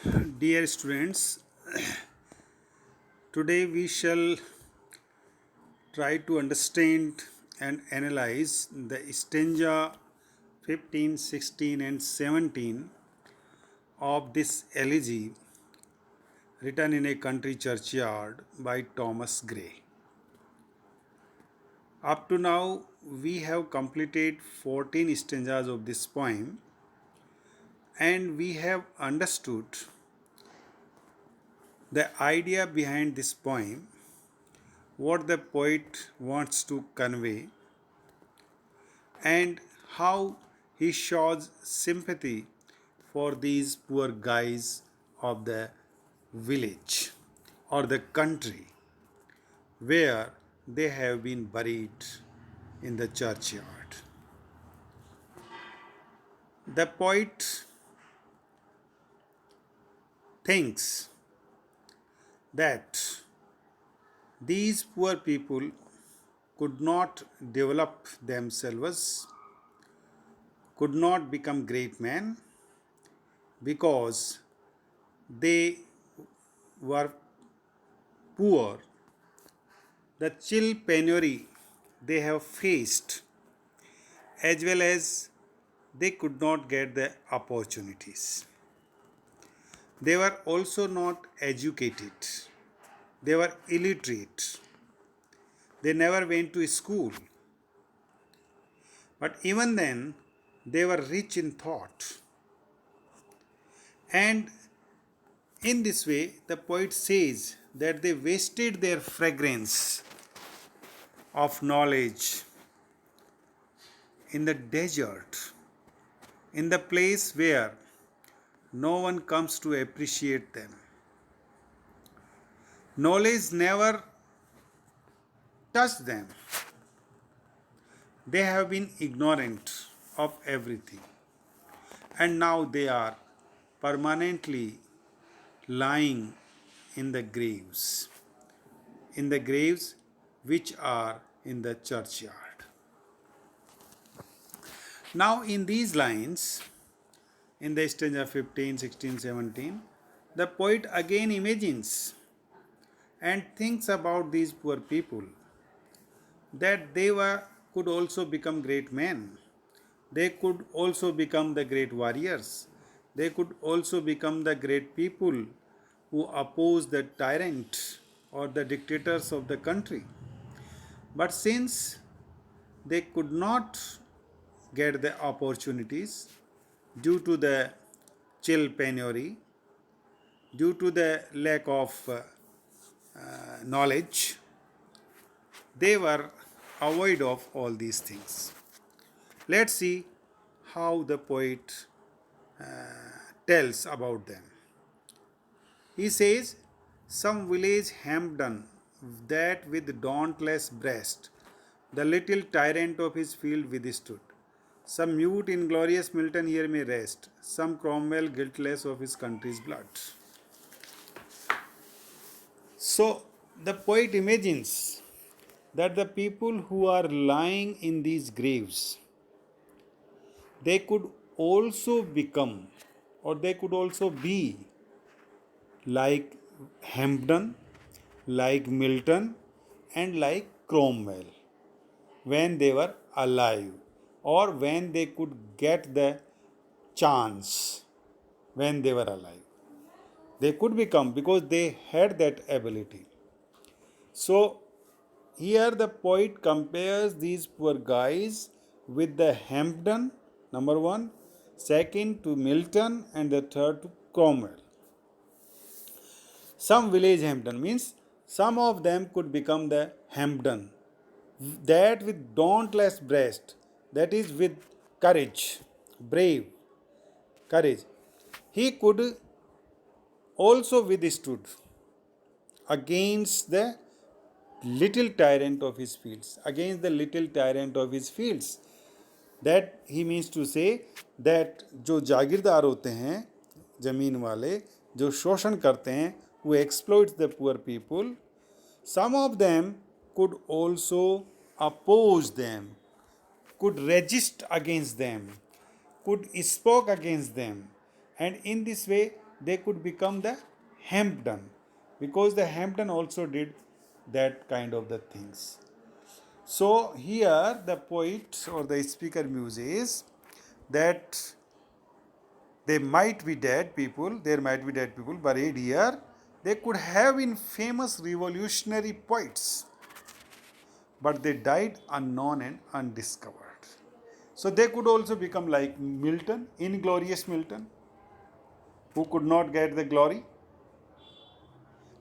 Dear students, today we shall try to understand and analyze the stanza 15, 16, and 17 of this elegy written in a country churchyard by Thomas Gray. Up to now, we have completed 14 stanzas of this poem and we have understood the idea behind this poem, what the poet wants to convey, and how he shows sympathy for these poor guys of the village or the country where they have been buried in the churchyard. The poet thinks that these poor people could not develop themselves, could not become great men because they were poor. The chill penury they have faced, as well as they could not get the opportunities. They were also not educated, they were illiterate, they never went to school. But even then, they were rich in thought. And in this way, the poet says that they wasted their fragrance of knowledge in the desert, in the place where no one comes to appreciate them. Knowledge never touched them. They have been ignorant of everything. And now they are permanently lying in the graves which are in the churchyard. Now, in these lines, in the stanza 15, 16, 17, the poet again imagines and thinks about these poor people that could also become great men. They could also become the great warriors. They could also become the great people who oppose the tyrant or the dictators of the country. But since they could not get the opportunities due to the chill penury, due to the lack of knowledge, they were avoid of all these things. Let's see how the poet tells about them. He says, some village Hampden that with dauntless breast the little tyrant of his field withstood. Some mute inglorious Milton here may rest, some Cromwell guiltless of his country's blood. So the poet imagines that the people who are lying in these graves, they could also become or they could also be like Hampden, like Milton, and like Cromwell when they were alive or when they could get the chance when they were alive. They could become because they had that ability. So, here the poet compares these poor guys with the Hampden, number one, second to Milton, and the third to Cromwell. Some village Hampden means some of them could become the Hampden, that with dauntless breast, that is with courage, brave courage. He could also withstood against the little tyrant of his fields, against the little tyrant of his fields. That he means to say that जो जागीरदार होते हैं ज़मीन वाले जो शोषण करते हैं who exploits the poor people, some of them could also oppose them, could resist against them, could spoke against them, and in this way they could become the Hampden, because the Hampden also did that kind of the things. So here the poet or the speaker muses that they might be dead people, there might be dead people buried here. They could have been famous revolutionary poets, but they died unknown and undiscovered. So they could also become like Milton, inglorious Milton, who could not get the glory,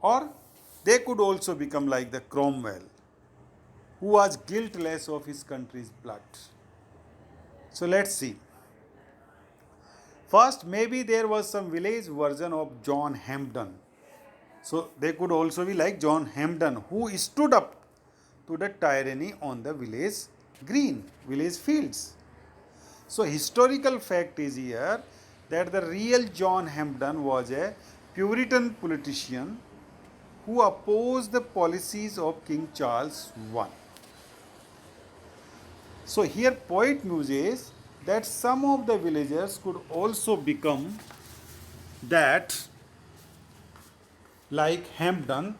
or they could also become like the Cromwell, who was guiltless of his country's blood. So let's see. First, maybe there was some village version of John Hampden. So they could also be like John Hampden, who stood up to the tyranny on the village green, village fields. So historical fact is here that the real John Hampden was a Puritan politician who opposed the policies of King Charles I. So here poet muses that some of the villagers could also become that like Hampden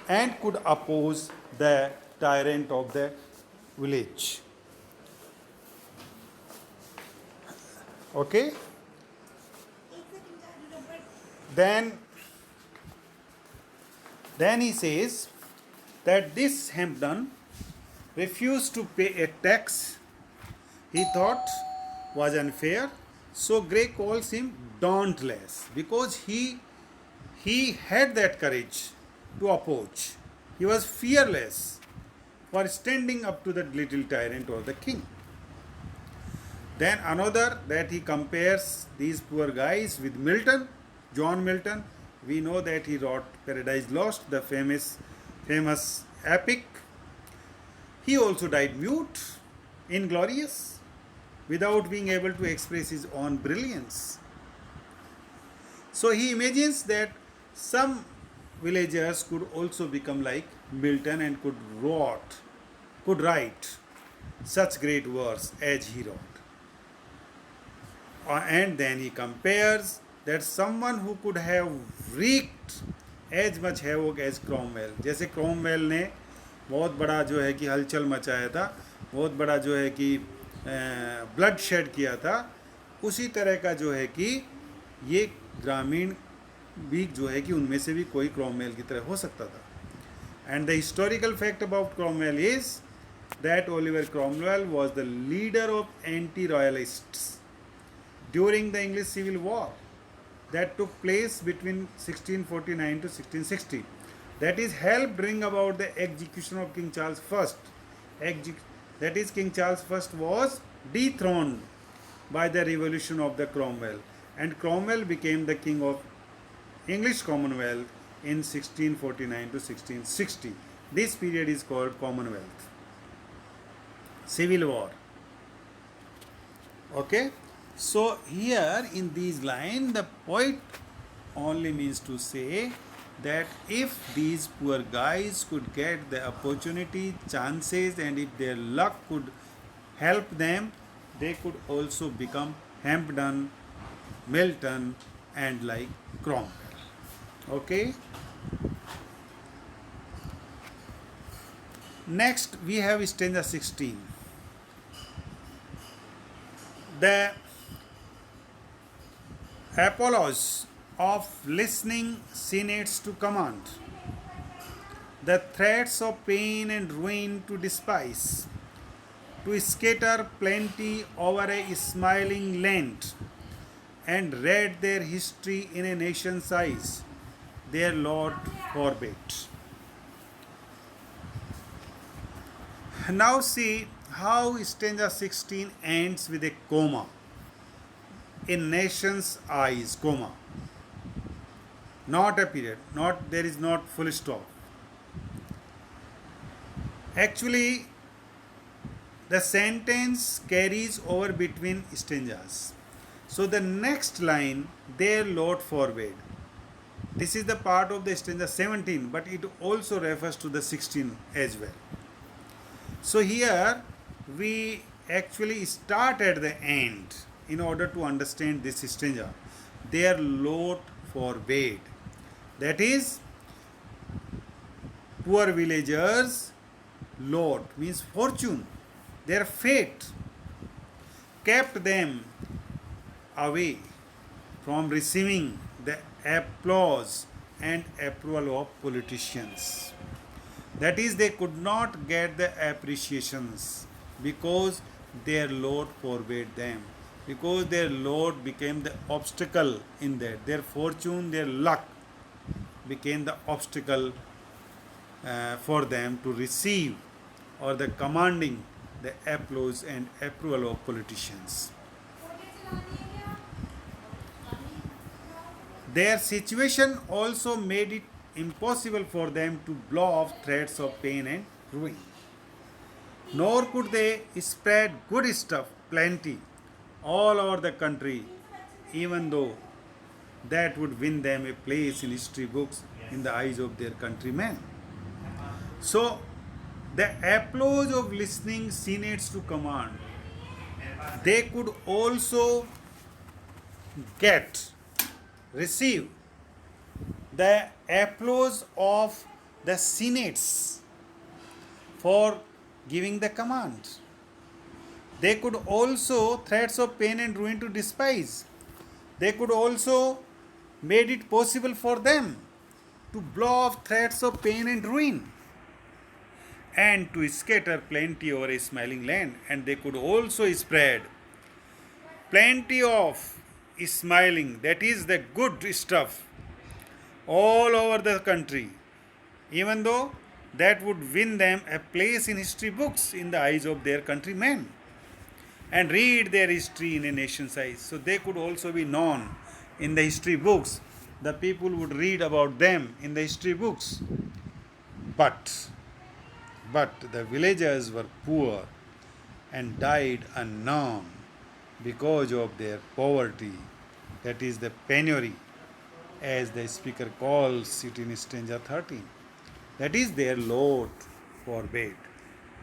and could oppose the tyrant of the village. Okay? Then he says that this Hampden refused to pay a tax he thought was unfair. So Gray calls him dauntless because he had that courage to oppose. He was fearless for standing up to the little tyrant or the king. Then another that he compares these poor guys with Milton, John Milton. We know that he wrote Paradise Lost, the famous epic. He also died mute, inglorious, without being able to express his own brilliance. So he imagines that some villagers could also become like Milton and could write such great works as he wrote. And then he compares that someone who could have wreaked as much havoc as Cromwell. जैसे Cromwell ने बहुत बड़ा जो है कि हलचल मचाया था, बहुत बड़ा जो है कि ब्लड शेड किया था, उसी तरह का जो है कि ये ग्रामीण भी जो है कि उनमें से भी कोई क्रोमवेल की तरह हो सकता था. And the historical fact about Cromwell is that Oliver Cromwell was the leader of anti-royalists during the English Civil War that took place between 1649 to 1660. That is helped bring about the execution of King Charles I. That is, King Charles I was dethroned by the revolution of the Cromwell, and Cromwell became the king of English Commonwealth in 1649 to 1660. This period is called Commonwealth. Civil War. Okay? So here in these lines, the poet only means to say that if these poor guys could get the opportunity, chances, and if their luck could help them, they could also become Hampden, Milton, and like Cromwell. Okay? Next we have stanza 16. The apologues of listening senates to command, the threats of pain and ruin to despise, to scatter plenty over a smiling land, and read their history in a nation's eyes, their Lord forbid. Now see how stanza 16 ends with a comma. In nation's eyes, comma. Not a period, there is not full stop. Actually, the sentence carries over between stanzas. So the next line, their Lord forbade. This is the part of the stanza 17, but it also refers to the 16 as well. So here we actually start at the end in order to understand this stanza. their lot forbade. That is, poor villagers' lot means fortune, their fate kept them away from receiving the applause and approval of politicians. That is, they could not get the appreciations because their Lord forbade them, because their Lord became the obstacle in that. Their fortune, their luck became the obstacle for them to receive or the commanding the applause and approval of politicians. Their situation also made it impossible for them to blow off threads of pain and ruin. Nor could they spread good stuff plenty all over the country, even though that would win them a place in history books in the eyes of their countrymen. So, the applause of listening senates to command, they could also get, receive the applause of the senates for giving the command. They could also threats of pain and ruin to despise. They could also made it possible for them to blow off threats of pain and ruin and to scatter plenty over a smiling land, and they could also spread plenty of smiling, that is the good stuff, all over the country, even though that would win them a place in history books in the eyes of their countrymen and read their history in a nation's eyes. So they could also be known in the history books. The people would read about them in the history books. But the villagers were poor and died unknown because of their poverty, that is the penury, as the speaker calls it in stanza 13. That is, their lot forbade,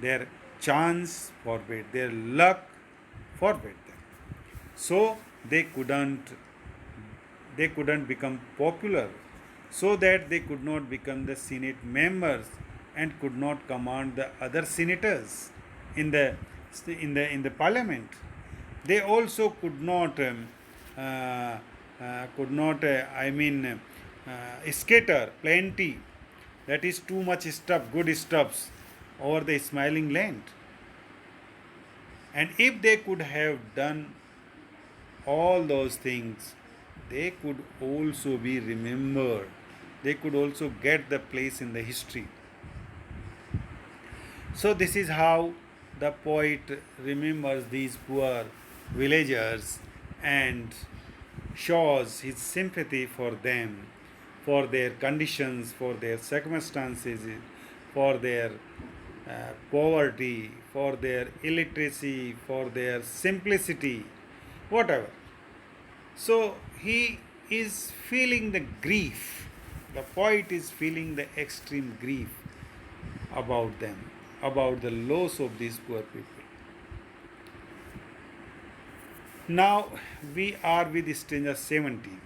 their chance forbade, their luck forbade them. So they couldn't become popular, so that they could not become the Senate members and could not command the other senators in the parliament. They also could not scatter plenty, that is too much stuff, good stuffs, over the smiling land. And if they could have done all those things, they could also be remembered. They could also get the place in the history. So, this is how the poet remembers these poor villagers and shows his sympathy for them, for their conditions, for their circumstances, for their poverty, for their illiteracy, for their simplicity, whatever. So he is feeling the grief. The poet is feeling the extreme grief about them, about the loss of these poor people. Now we are with stanza 17.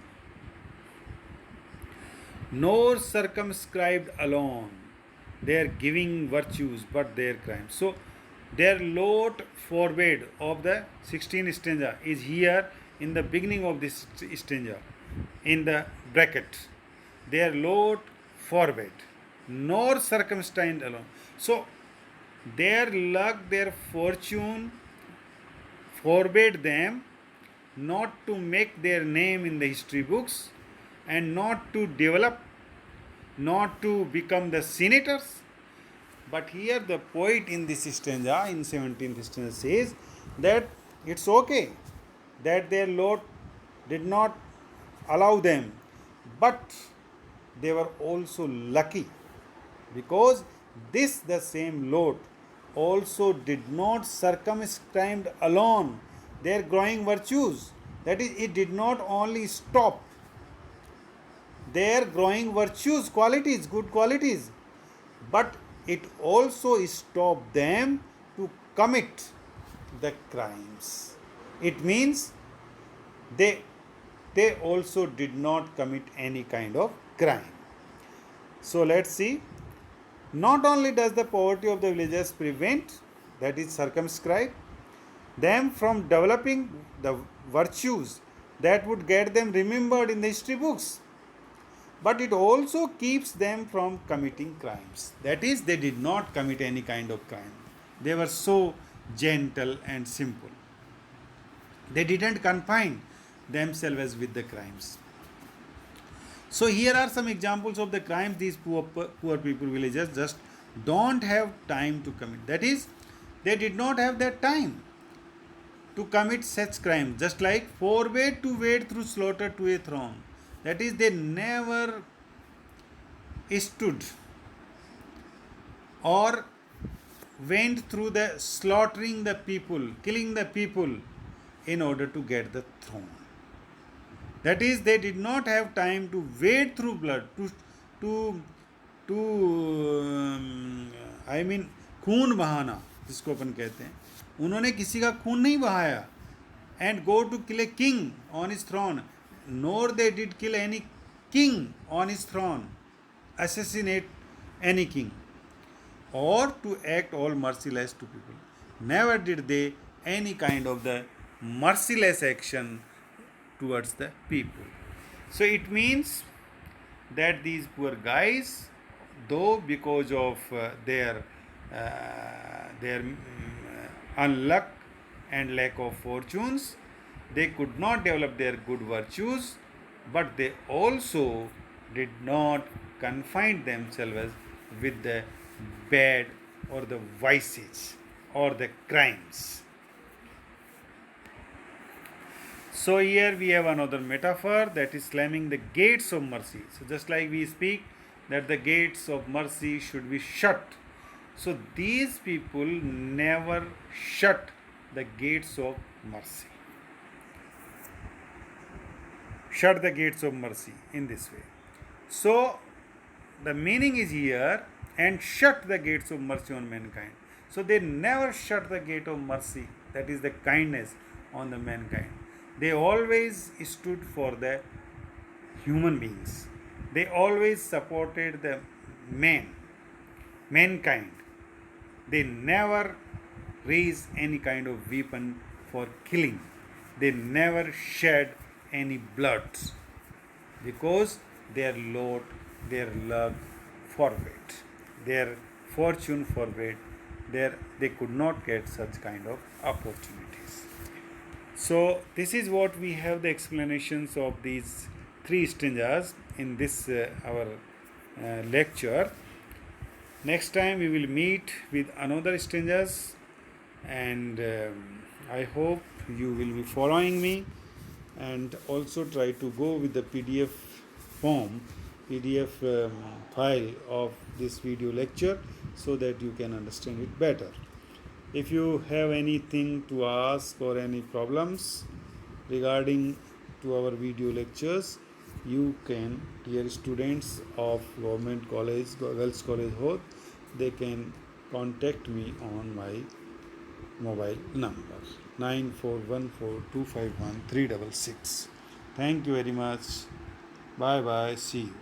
Nor circumscribed alone their giving virtues but their crimes. So their lot forbade of the 16th stanza is here in the beginning of this stanza, in the bracket. Their lot forbade, nor circumscribed alone. So their luck, their fortune forbade them not to make their name in the history books and not to develop, not to become the senators. But here the poet in this stanza, in 17th stanza, says that it's okay that their Lord did not allow them, but they were also lucky because this the same Lord also did not circumscribe alone their growing virtues. That is, it did not only stop their growing virtues, qualities, good qualities, but it also stopped them to commit the crimes. It means they they also did not commit any kind of crime. So let's see. Not only does the poverty of the villagers prevent, that is circumscribe, them from developing the virtues that would get them remembered in the history books, but it also keeps them from committing crimes. That is, they did not commit any kind of crime. They were so gentle and simple. They didn't confine themselves with the crimes. So here are some examples of the crimes these poor people, villagers, just don't have time to commit. That is, they did not have that time to commit such crimes. Just like forbade to wade through slaughter to a throne. That is, they never stood or went through the slaughtering the people, killing the people in order to get the throne. That is, they did not have time to wade through blood, to I mean खून बहाना जिसको अपन कहते हैं, उन्होंने किसी का खून नहीं बहाया and go to kill a king on his throne, nor they did kill any king on his throne, assassinate any king, or to act all merciless to people. Never did they any kind of the merciless action towards the people. So it means that these poor guys, though because of their unluck and lack of fortunes, they could not develop their good virtues, but they also did not confine themselves with the bad or the vices or the crimes. So here we have another metaphor, that is slamming the gates of mercy. So just like we speak that the gates of mercy should be shut, so these people never shut the gates of mercy. Shut the gates of mercy in this way. So the meaning is here, and shut the gates of mercy on mankind. So they never shut the gate of mercy, that is the kindness on the mankind. They always stood for the human beings. They always supported the mankind. They never raised any kind of weapon for killing. They never shed any blood, because their lot, their luck forbade, their fortune forbade, they could not get such kind of opportunities. So this is what we have the explanations of these three stanzas in this our lecture. Next time we will meet with another stanzas, and I hope you will be following me, and also try to go with the PDF form, PDF file of this video lecture, so that you can understand it better. If you have anything to ask or any problems regarding to our video lectures, you can, dear students of Government College, Girls College Hod, they can contact me on my mobile number 9414251366. Thank you very much. Bye bye. See you.